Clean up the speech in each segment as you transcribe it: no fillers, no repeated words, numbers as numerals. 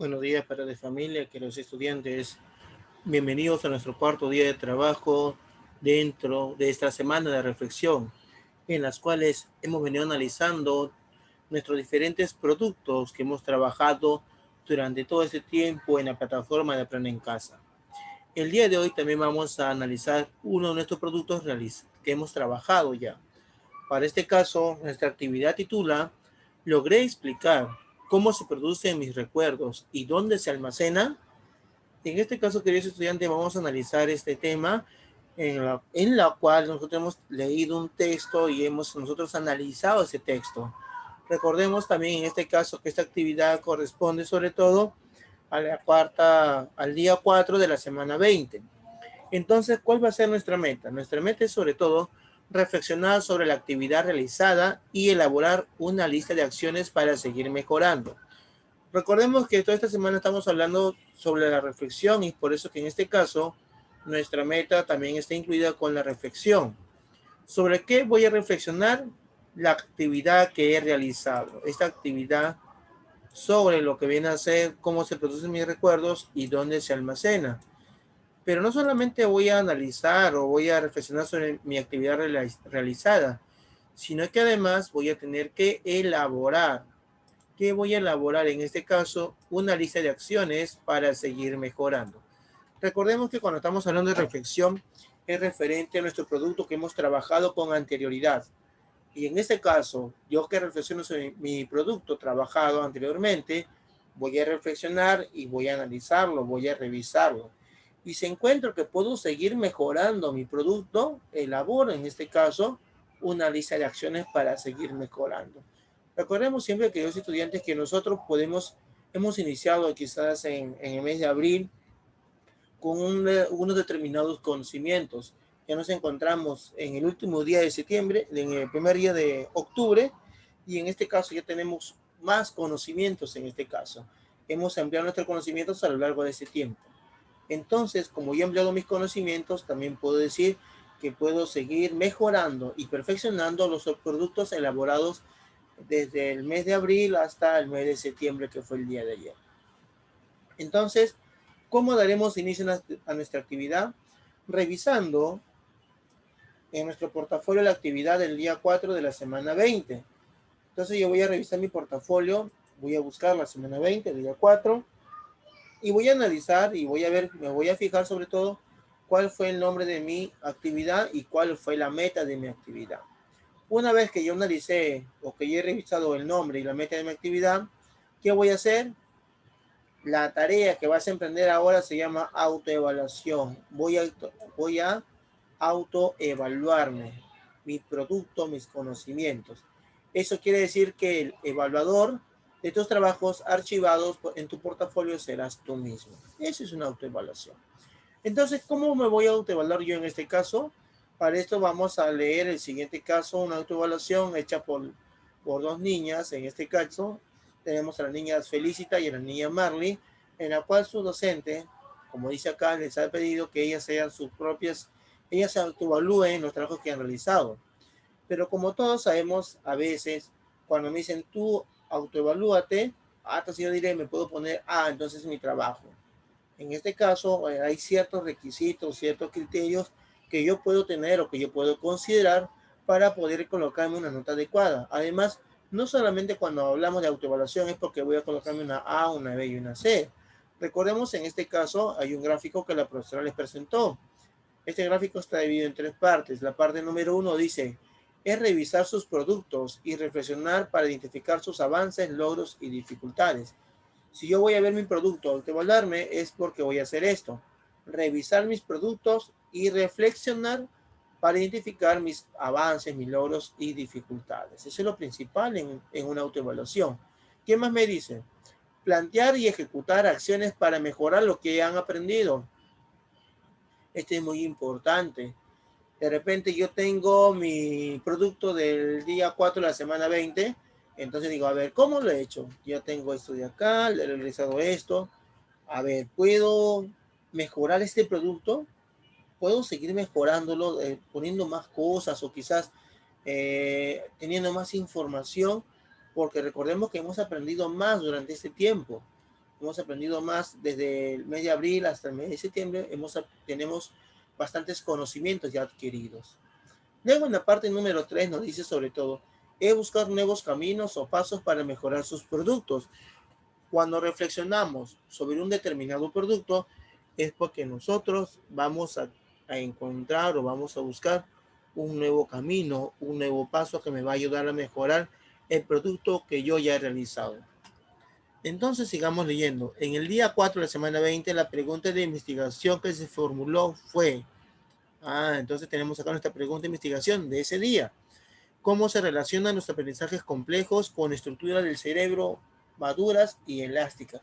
Buenos días, padres de familia, queridos estudiantes. Bienvenidos a nuestro cuarto día de trabajo dentro de esta semana de reflexión, en las cuales hemos venido analizando nuestros diferentes productos que hemos trabajado durante todo este tiempo en la plataforma de Aprende en Casa. El día de hoy también vamos a analizar uno de nuestros productos que hemos trabajado ya. Para este caso, nuestra actividad titula "Logré explicar cómo se producen mis recuerdos y dónde se almacenan". En este caso, queridos estudiantes, vamos a analizar este tema en la cual nosotros hemos leído un texto y hemos nosotros analizado ese texto. Recordemos también en este caso que esta actividad corresponde sobre todo al día 4 de la semana 20. Entonces, ¿cuál va a ser nuestra meta? Nuestra meta es sobre todo reflexionar sobre la actividad realizada y elaborar una lista de acciones para seguir mejorando. Recordemos que toda esta semana estamos hablando sobre la reflexión y por eso que en este caso nuestra meta también está incluida con la reflexión. ¿Sobre qué voy a reflexionar? La actividad que he realizado. Esta actividad sobre lo que viene a ser cómo se producen mis recuerdos y dónde se almacena. Pero no solamente voy a analizar o voy a reflexionar sobre mi actividad realizada, sino que además voy a tener que elaborar. ¿Qué voy a elaborar? En este caso, una lista de acciones para seguir mejorando. Recordemos que cuando estamos hablando de reflexión, es referente a nuestro producto que hemos trabajado con anterioridad. Y en este caso, yo que reflexiono sobre mi producto trabajado anteriormente, voy a reflexionar y voy a analizarlo, voy a revisarlo. Y si encuentro que puedo seguir mejorando mi producto, elaboro en este caso una lista de acciones para seguir mejorando. Recordemos siempre, queridos estudiantes, que nosotros hemos iniciado quizás en el mes de abril con unos determinados conocimientos. Ya nos encontramos en el último día de septiembre, en el primer día de octubre, y en este caso ya tenemos más conocimientos en este caso. Hemos ampliado nuestros conocimientos a lo largo de ese tiempo. Entonces, como ya he ampliado mis conocimientos, también puedo decir que puedo seguir mejorando y perfeccionando los productos elaborados desde el mes de abril hasta el mes de septiembre, que fue el día de ayer. Entonces, ¿cómo daremos inicio a nuestra actividad? Revisando en nuestro portafolio la actividad del día 4 de la semana 20. Entonces yo voy a revisar mi portafolio, voy a buscar la semana 20, el día 4, y voy a analizar y voy a ver, me voy a fijar sobre todo cuál fue el nombre de mi actividad y cuál fue la meta de mi actividad. Una vez que yo analicé o que yo he revisado el nombre y la meta de mi actividad, ¿qué voy a hacer? La tarea que vas a emprender ahora se llama autoevaluación. Voy a autoevaluarme, mi producto, mis conocimientos. Eso quiere decir que el evaluador de tus trabajos archivados en tu portafolio serás tú mismo. Eso es una autoevaluación. Entonces, ¿cómo me voy a autoevaluar yo en este caso? Para esto vamos a leer el siguiente caso, una autoevaluación hecha por dos niñas. En este caso, tenemos a la niña Felicita y a la niña Marley, en la cual su docente, como dice acá, les ha pedido que ellas se autoevalúen los trabajos que han realizado. Pero como todos sabemos, a veces, cuando me dicen tú autoevalúate, entonces yo diré, me puedo poner, entonces es mi trabajo. En este caso, hay ciertos requisitos, ciertos criterios que yo puedo tener o que yo puedo considerar para poder colocarme una nota adecuada. Además, no solamente cuando hablamos de autoevaluación es porque voy a colocarme una A, una B y una C. Recordemos, en este caso, hay un gráfico que la profesora les presentó. Este gráfico está dividido en tres partes. La parte número 1 dice, es revisar sus productos y reflexionar para identificar sus avances, logros y dificultades. Si yo voy a ver mi producto, autoevaluarme, es porque voy a hacer esto. Revisar mis productos y reflexionar para identificar mis avances, mis logros y dificultades. Eso es lo principal en una autoevaluación. ¿Qué más me dice? Plantear y ejecutar acciones para mejorar lo que han aprendido. Este es muy importante. De repente yo tengo mi producto del día 4 de la semana 20. Entonces digo, a ver, ¿cómo lo he hecho? Ya tengo esto de acá, le he realizado esto. A ver, ¿puedo mejorar este producto? ¿Puedo seguir mejorándolo, poniendo más cosas o quizás teniendo más información? Porque recordemos que hemos aprendido más durante este tiempo. hemos aprendido más desde el mes de abril hasta el mes de septiembre, tenemos bastantes conocimientos ya adquiridos. Luego en la parte número 3 nos dice sobre todo, es buscar nuevos caminos o pasos para mejorar sus productos. Cuando reflexionamos sobre un determinado producto, es porque nosotros vamos a encontrar o vamos a buscar un nuevo camino, un nuevo paso que me va a ayudar a mejorar el producto que yo ya he realizado. Entonces sigamos leyendo. En el día 4 de la semana 20, la pregunta de investigación que se formuló fue, entonces tenemos acá nuestra pregunta de investigación de ese día. ¿Cómo se relacionan los aprendizajes complejos con estructuras del cerebro maduras y elásticas?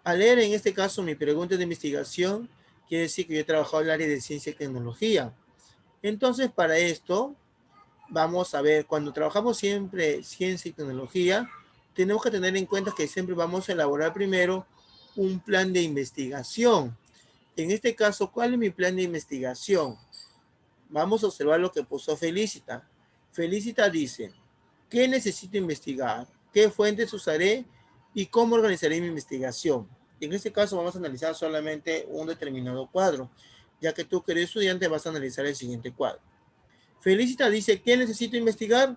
Al leer en este caso mi pregunta de investigación, quiere decir que yo he trabajado en el área de ciencia y tecnología. Entonces, para esto, vamos a ver, cuando trabajamos siempre ciencia y tecnología, tenemos que tener en cuenta que siempre vamos a elaborar primero un plan de investigación. En este caso, ¿cuál es mi plan de investigación? Vamos a observar lo que puso Felicita. Felicita dice, ¿qué necesito investigar? ¿Qué fuentes usaré? ¿Y cómo organizaré mi investigación? En este caso vamos a analizar solamente un determinado cuadro, ya que tú, querido estudiante, vas a analizar el siguiente cuadro. Felicita dice, ¿qué necesito investigar?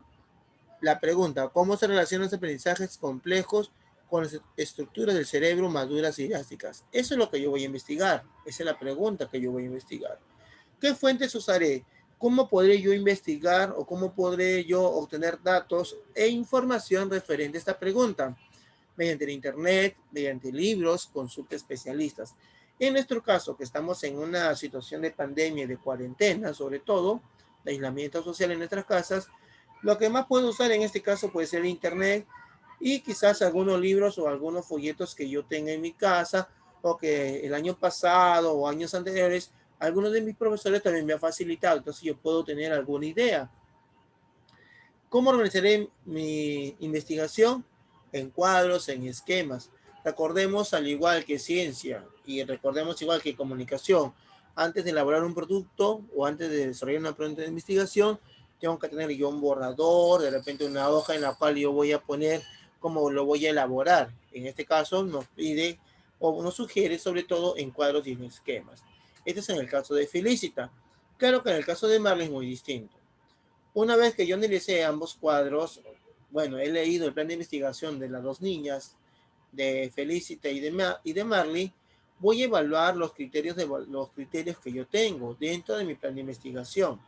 La pregunta, ¿cómo se relacionan los aprendizajes complejos con las estructuras del cerebro maduras y elásticas? Eso es lo que yo voy a investigar. Esa es la pregunta que yo voy a investigar. ¿Qué fuentes usaré? ¿Cómo podré yo investigar o cómo podré yo obtener datos e información referente a esta pregunta? Mediante el internet, mediante libros, consulta especialistas. En nuestro caso, que estamos en una situación de pandemia y de cuarentena, sobre todo, de aislamiento social en nuestras casas, lo que más puedo usar en este caso puede ser internet y quizás algunos libros o algunos folletos que yo tenga en mi casa o que el año pasado o años anteriores algunos de mis profesores también me han facilitado, entonces yo puedo tener alguna idea. ¿Cómo organizaré mi investigación? En cuadros, en esquemas. Recordemos, al igual que ciencia y recordemos igual que comunicación, antes de elaborar un producto o antes de desarrollar una pregunta de investigación, tengo que tener yo un borrador, de repente una hoja en la cual yo voy a poner cómo lo voy a elaborar. En este caso nos pide o nos sugiere sobre todo en cuadros y en esquemas. Este es en el caso de Felicita. Claro que en el caso de Marley es muy distinto. Una vez que yo analicé ambos cuadros, bueno, he leído el plan de investigación de las dos niñas, de Felicita y de Marley, voy a evaluar los criterios que yo tengo dentro de mi plan de investigación.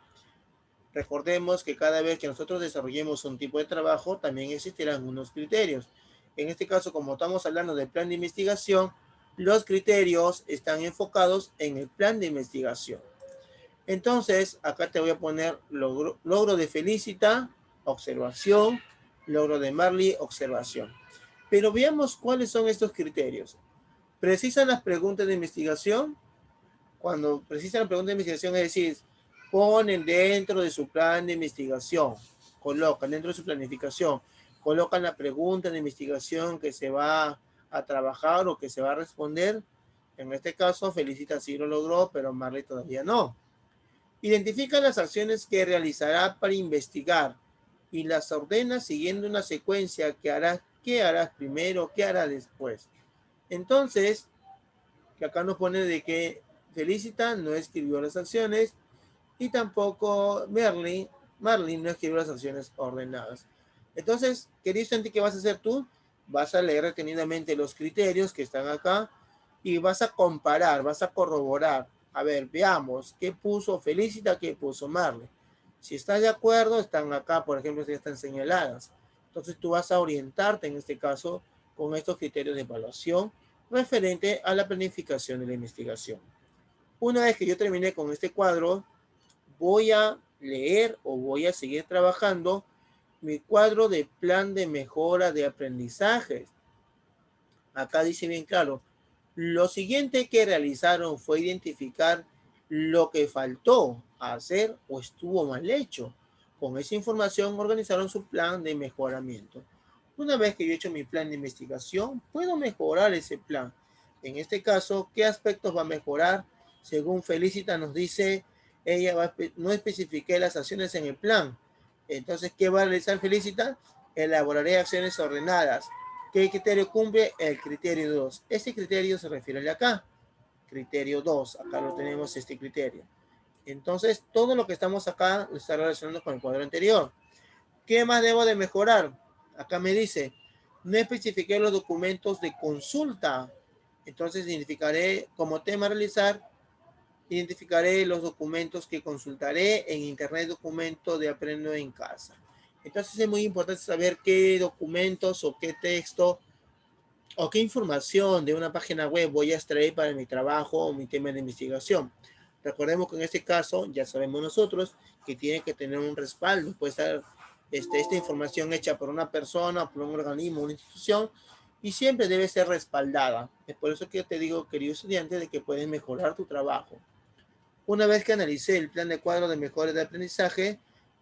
Recordemos que cada vez que nosotros desarrollemos un tipo de trabajo, también existirán unos criterios. En este caso, como estamos hablando del plan de investigación, los criterios están enfocados en el plan de investigación. Entonces, acá te voy a poner logro de Felicita, observación, logro de Marley, observación. Pero veamos cuáles son estos criterios. ¿Precisan las preguntas de investigación? Cuando precisan la pregunta de investigación, es decir, ponen dentro de su plan de investigación, colocan dentro de su planificación, colocan la pregunta de investigación que se va a trabajar o que se va a responder. En este caso, Felicita sí lo logró, pero Marley todavía no. Identifica las acciones que realizará para investigar y las ordena siguiendo una secuencia que harás, qué harás primero, qué harás después. Entonces, que acá nos pone de que Felicita no escribió las acciones y tampoco Marley no escribió las acciones ordenadas. Entonces, querido estudiante, ¿qué vas a hacer tú? Vas a leer detenidamente los criterios que están acá y vas a comparar, vas a corroborar. A ver, veamos qué puso Felicita, qué puso Marley. Si estás de acuerdo, están acá, por ejemplo, ya están señaladas. Entonces tú vas a orientarte en este caso con estos criterios de evaluación referente a la planificación de la investigación. Una vez que yo terminé con este cuadro, voy a leer o voy a seguir trabajando mi cuadro de plan de mejora de aprendizajes. Acá dice bien claro, lo siguiente que realizaron fue identificar lo que faltó hacer o estuvo mal hecho. Con esa información organizaron su plan de mejoramiento. Una vez que yo he hecho mi plan de investigación, puedo mejorar ese plan. En este caso, ¿qué aspectos va a mejorar? Según Felicita nos dice, no especifiqué las acciones en el plan. Entonces, ¿qué va a realizar Felicita? Elaboraré acciones ordenadas. ¿Qué criterio cumple? El criterio 2. Este criterio se refiere al de acá. Criterio 2. Acá lo tenemos, este criterio. Entonces, todo lo que estamos acá lo está relacionando con el cuadro anterior. ¿Qué más debo de mejorar? Acá me dice, no especifiqué los documentos de consulta. Entonces, identificaré como tema a realizar, identificaré los documentos que consultaré en Internet Documento de Aprendo en Casa. Entonces, es muy importante saber qué documentos o qué texto o qué información de una página web voy a extraer para mi trabajo o mi tema de investigación. Recordemos que en este caso ya sabemos nosotros que tiene que tener un respaldo, puede estar esta información hecha por una persona, por un organismo, una institución, y siempre debe ser respaldada. Es por eso que yo te digo, querido estudiante, de que puedes mejorar tu trabajo. Una vez que analicé el plan de cuadro de mejora de aprendizaje,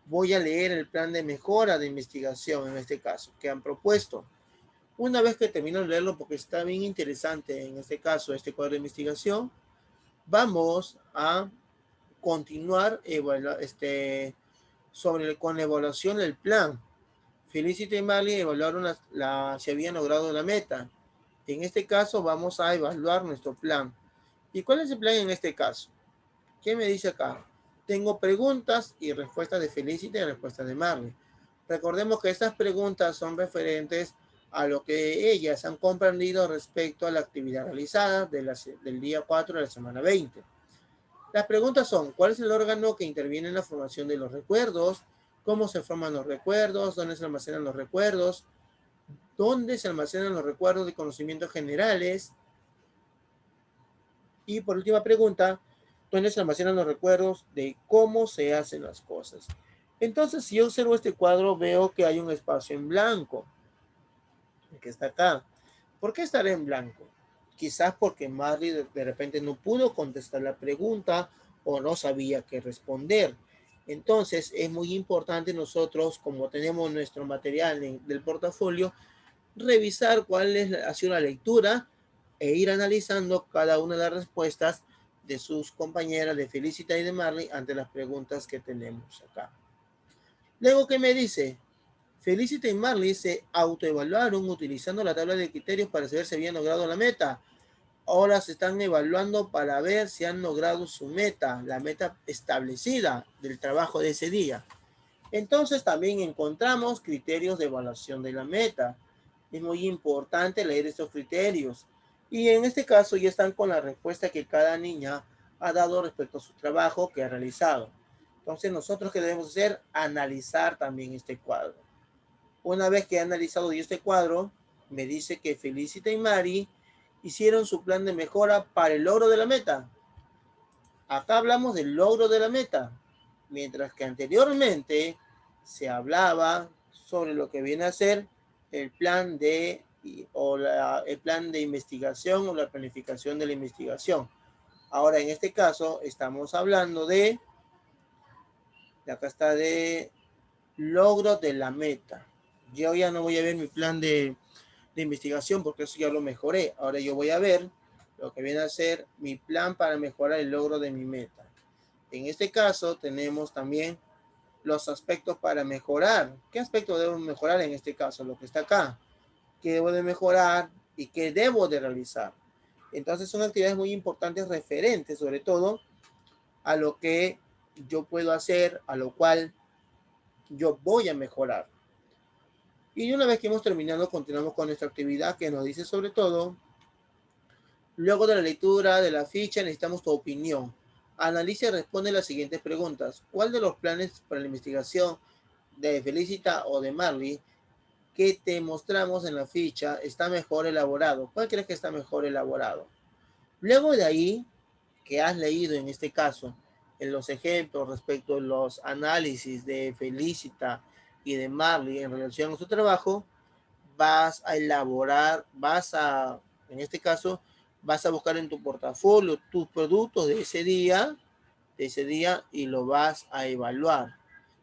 voy a leer el plan de mejora de investigación, en este caso, que han propuesto. Una vez que termino de leerlo, porque está bien interesante en este caso, este cuadro de investigación, vamos a continuar con la evaluación del plan. Felicity y Marley evaluaron si habían logrado la meta. En este caso vamos a evaluar nuestro plan. ¿Y cuál es el plan en este caso? ¿Qué me dice acá? Tengo preguntas y respuestas de Felicity y respuestas de Marley. Recordemos que estas preguntas son referentes a lo que ellas han comprendido respecto a la actividad realizada del día 4 de la semana 20. Las preguntas son, ¿cuál es el órgano que interviene en la formación de los recuerdos? ¿Cómo se forman los recuerdos? ¿Dónde se almacenan los recuerdos? ¿Dónde se almacenan los recuerdos de conocimientos generales? Y por última pregunta, ¿dónde se almacenan los recuerdos de cómo se hacen las cosas? Entonces, si yo observo este cuadro, veo que hay un espacio en blanco, que está acá. ¿Por qué estará en blanco? Quizás porque Marley de repente no pudo contestar la pregunta o no sabía qué responder. Entonces, es muy importante nosotros, como tenemos nuestro material del portafolio, revisar ha sido la lectura e ir analizando cada una de las respuestas de sus compañeras de Felicita y de Marley ante las preguntas que tenemos acá. Luego, ¿qué me dice? Felicity y Marley se autoevaluaron utilizando la tabla de criterios para saber si habían logrado la meta. Ahora se están evaluando para ver si han logrado su meta, la meta establecida del trabajo de ese día. Entonces también encontramos criterios de evaluación de la meta. Es muy importante leer estos criterios. Y en este caso ya están con la respuesta que cada niña ha dado respecto a su trabajo que ha realizado. Entonces nosotros qué debemos hacer, analizar también este cuadro. Una vez que he analizado yo este cuadro, me dice que Felicita y Mari hicieron su plan de mejora para el logro de la meta. Acá hablamos del logro de la meta, mientras que anteriormente se hablaba sobre lo que viene a ser el plan el plan de investigación o la planificación de la investigación. Ahora, en este caso, estamos hablando acá está, de logro de la meta. Yo ya no voy a ver mi plan de investigación porque eso ya lo mejoré. Ahora yo voy a ver lo que viene a ser mi plan para mejorar el logro de mi meta. En este caso tenemos también los aspectos para mejorar. ¿Qué aspecto debo mejorar en este caso? Lo que está acá. ¿Qué debo de mejorar y qué debo de realizar? Entonces son actividades muy importantes referentes sobre todo a lo que yo puedo hacer, a lo cual yo voy a mejorar. Y una vez que hemos terminado, continuamos con nuestra actividad que nos dice sobre todo, luego de la lectura de la ficha necesitamos tu opinión. Analiza y responde las siguientes preguntas. ¿Cuál de los planes para la investigación de Felicita o de Marley que te mostramos en la ficha está mejor elaborado? ¿Cuál crees que está mejor elaborado? Luego de ahí, que has leído en este caso, en los ejemplos respecto a los análisis de Felicita y de Marley en relación a su trabajo, vas a elaborar, en este caso, vas a buscar en tu portafolio tus productos de ese día y lo vas a evaluar,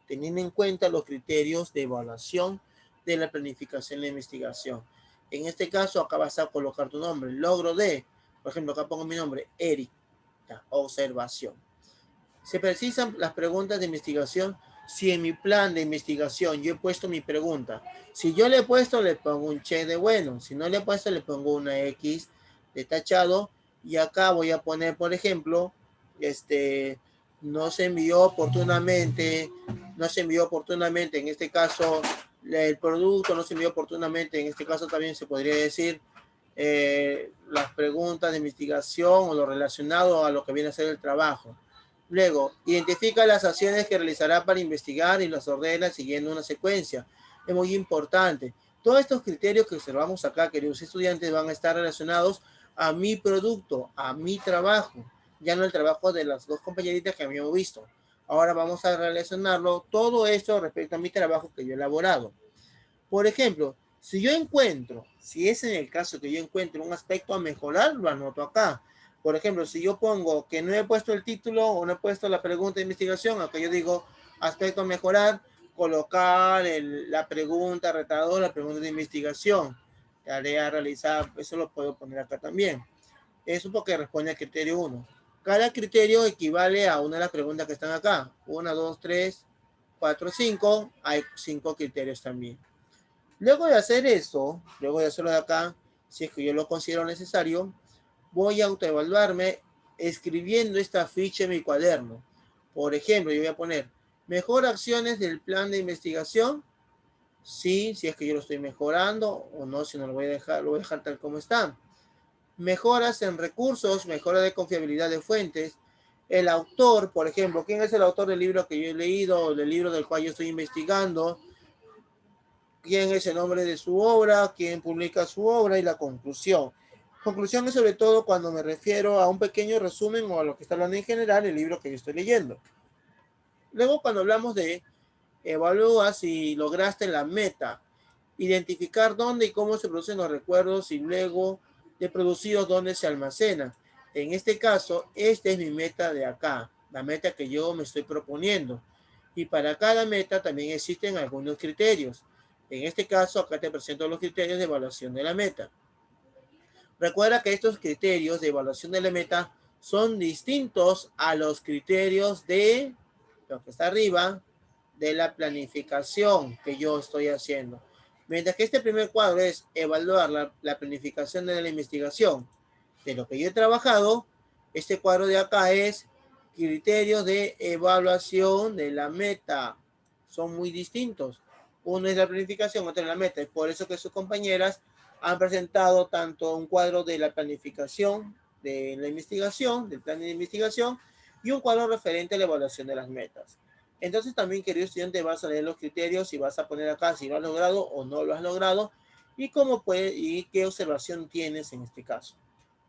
teniendo en cuenta los criterios de evaluación de la planificación de la investigación. En este caso, acá vas a colocar tu nombre, logro de, por ejemplo, acá pongo mi nombre, Eric, observación. Se precisan las preguntas de investigación si en mi plan de investigación yo he puesto mi pregunta. Si yo le he puesto, le pongo un check de bueno. Si no le he puesto, le pongo una X de tachado. Y acá voy a poner, por ejemplo, no se envió oportunamente, en este caso, el producto no se envió oportunamente, en este caso también se podría decir las preguntas de investigación o lo relacionado a lo que viene a ser el trabajo. Luego, identifica las acciones que realizará para investigar y las ordena siguiendo una secuencia. Es muy importante. Todos estos criterios que observamos acá, queridos estudiantes, van a estar relacionados a mi producto, a mi trabajo, ya no el trabajo de las dos compañeritas que habíamos visto. Ahora vamos a relacionarlo todo esto respecto a mi trabajo que yo he elaborado. Por ejemplo, si es en el caso que yo encuentro un aspecto a mejorar, lo anoto acá. Por ejemplo, si yo pongo que no he puesto el título o no he puesto la pregunta de investigación, acá yo digo aspecto a mejorar, colocar la pregunta retadora, la pregunta de investigación, tarea a realizar, eso lo puedo poner acá también. Eso porque responde al criterio 1. Cada criterio equivale a una de las preguntas que están acá. 1, 2, 3, 4, 5. Hay 5 criterios también. Luego de hacer eso, luego de hacerlo de acá, si es que yo lo considero necesario, voy a autoevaluarme escribiendo esta ficha en mi cuaderno. Por ejemplo, yo voy a poner mejor acciones del plan de investigación. Sí, si es que yo lo estoy mejorando o no, si no lo voy a dejar tal como está. Mejoras en recursos, mejora de confiabilidad de fuentes. El autor, por ejemplo, ¿quién es el autor del libro que yo he leído o del libro del cual yo estoy investigando? ¿Quién es el nombre de su obra? ¿Quién publica su obra? Y la conclusión. Conclusión es sobre todo cuando me refiero a un pequeño resumen o a lo que está hablando en general el libro que yo estoy leyendo. Luego, cuando hablamos de evalúa si lograste la meta, identificar dónde y cómo se producen los recuerdos y luego de producidos dónde se almacena. En este caso, esta es mi meta de acá, la meta que yo me estoy proponiendo. Y para cada meta también existen algunos criterios. En este caso, acá te presento los criterios de evaluación de la meta. Recuerda que estos criterios de evaluación de la meta son distintos a los criterios de lo que está arriba, de la planificación que yo estoy haciendo. Mientras que este primer cuadro es evaluar la planificación de la investigación de lo que yo he trabajado, este cuadro de acá es criterios de evaluación de la meta. Son muy distintos. Uno es la planificación, otro es la meta. Es por eso que sus compañeras han presentado tanto un cuadro de la planificación de la investigación, del plan de investigación, y un cuadro referente a la evaluación de las metas. Entonces también, querido estudiante, vas a leer los criterios y vas a poner acá si lo has logrado o no lo has logrado y y qué observación tienes en este caso.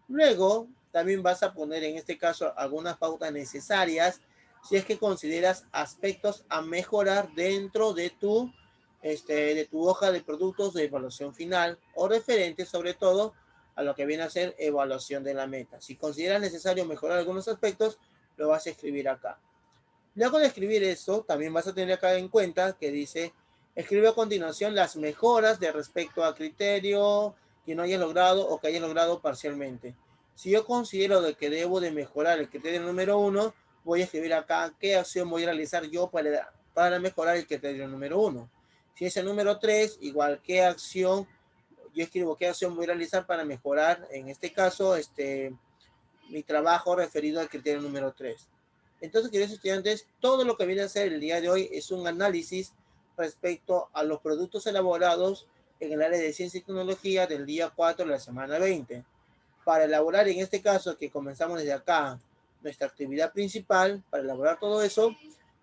Luego, también vas a poner en este caso algunas pautas necesarias si es que consideras aspectos a mejorar dentro de tu hoja de productos de evaluación final o referente sobre todo a lo que viene a ser evaluación de la meta. Si consideras necesario mejorar algunos aspectos, lo vas a escribir acá. Luego de escribir esto, también vas a tener acá en cuenta que dice, escribe a continuación las mejoras de respecto a criterio que no hayas logrado o que hayas logrado parcialmente. Si yo considero de que debo de mejorar el criterio número 1, voy a escribir acá qué acción voy a realizar yo para mejorar el criterio número 1. Si es el número 3, igual qué acción, yo escribo qué acción voy a realizar para mejorar, en este caso, mi trabajo referido al criterio número 3. Entonces, queridos estudiantes, todo lo que viene a ser el día de hoy es un análisis respecto a los productos elaborados en el área de ciencia y tecnología del día 4 de la semana 20. Para elaborar, en este caso, que comenzamos desde acá, nuestra actividad principal, para elaborar todo eso,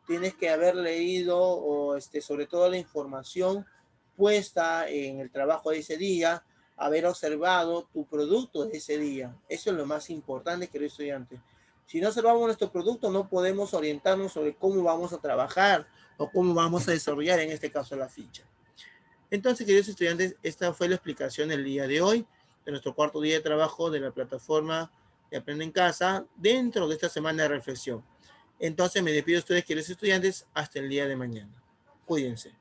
tienes que haber leído sobre todo la información puesta en el trabajo de ese día, haber observado tu producto de ese día. Eso es lo más importante, queridos estudiantes. Si no observamos nuestro producto, no podemos orientarnos sobre cómo vamos a trabajar o cómo vamos a desarrollar, en este caso, la ficha. Entonces, queridos estudiantes, esta fue la explicación del día de hoy, de nuestro cuarto día de trabajo de la plataforma de Aprende en Casa, dentro de esta semana de reflexión. Entonces, me despido de ustedes, queridos estudiantes, hasta el día de mañana. Cuídense.